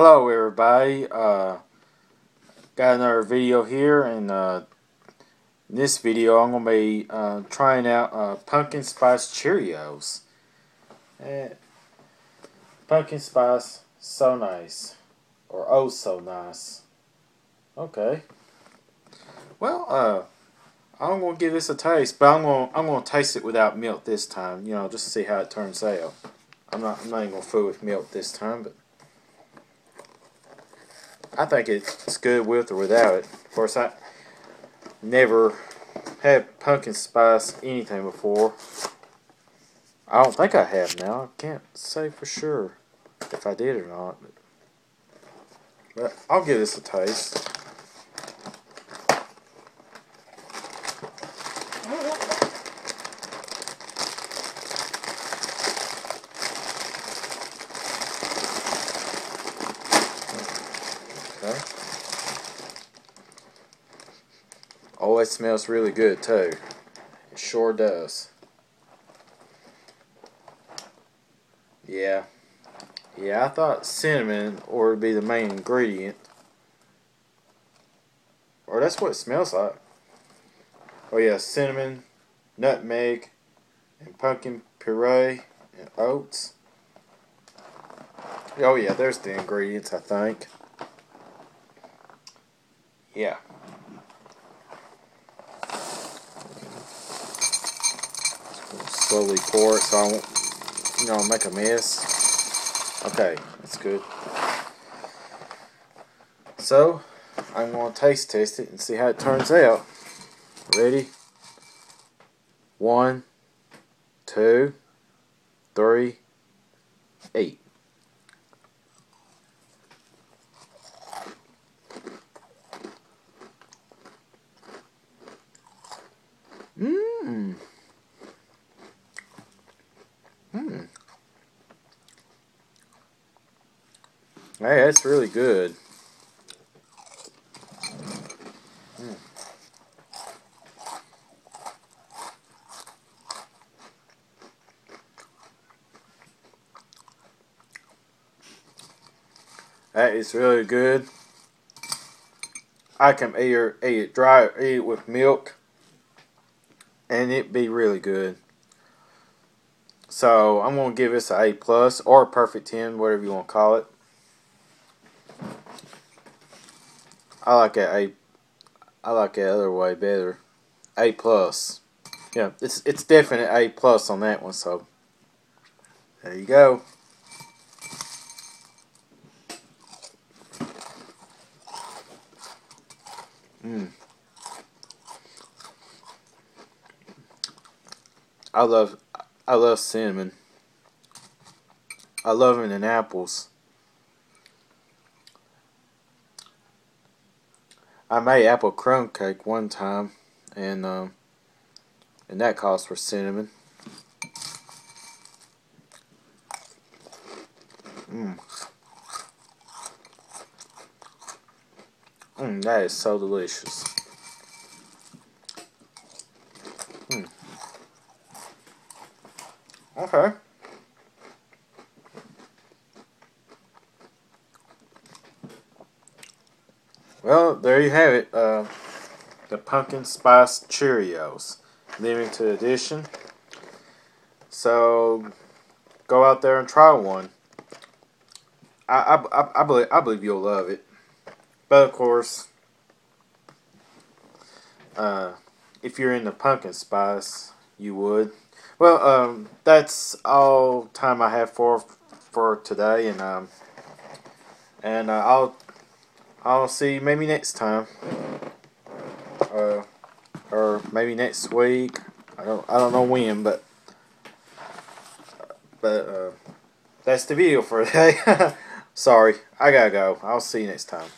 Hello everybody, got another video here, and in this video I'm going to be trying out pumpkin spice Cheerios. Pumpkin spice, so nice, or oh so nice. Okay, well I'm going to give this a taste, but I'm going to taste it without milk this time, you know, just to see how it turns out. I'm not even going to fool with milk this time, but I think it's good with or without it. Of course, I never had pumpkin spice anything before. I don't think I have now. I can't say for sure if I did or not. But I'll give this a taste. Okay. Oh, it smells really good too. It sure does. Yeah, I thought cinnamon would be the main ingredient. Or that's what it smells like. Oh yeah, cinnamon, nutmeg, and pumpkin puree, and oats. Oh yeah, there's the ingredients, I think. Yeah. Slowly pour it so I won't, make a mess. Okay, that's good. So, I'm going to taste test it and see how it turns out. Ready? 1, 2, 3, 8. Mmm. Mmm. Hey, that's really good. Mm. That is really good. I can either eat it dry or eat it with milk, and it'd be really good. So I'm gonna give this an A plus or a perfect 10, whatever you want to call it. I like that other way better. A plus. Yeah, it's definite A plus on that one. So there you go. Mmm. I love cinnamon. I love it in apples. I made apple crumb cake one time, and that calls for cinnamon. Mmm. Mmm, that is so delicious. Mmm. Okay. Well, there you have it. The pumpkin spice Cheerios, limited edition. So go out there and try one. I believe you'll love it. But of course, if you're into pumpkin spice, you would. Well, that's all time I have for today, and I'll see you maybe next time, or maybe next week. I don't know when, but that's the video for today. Sorry, I gotta go. I'll see you next time.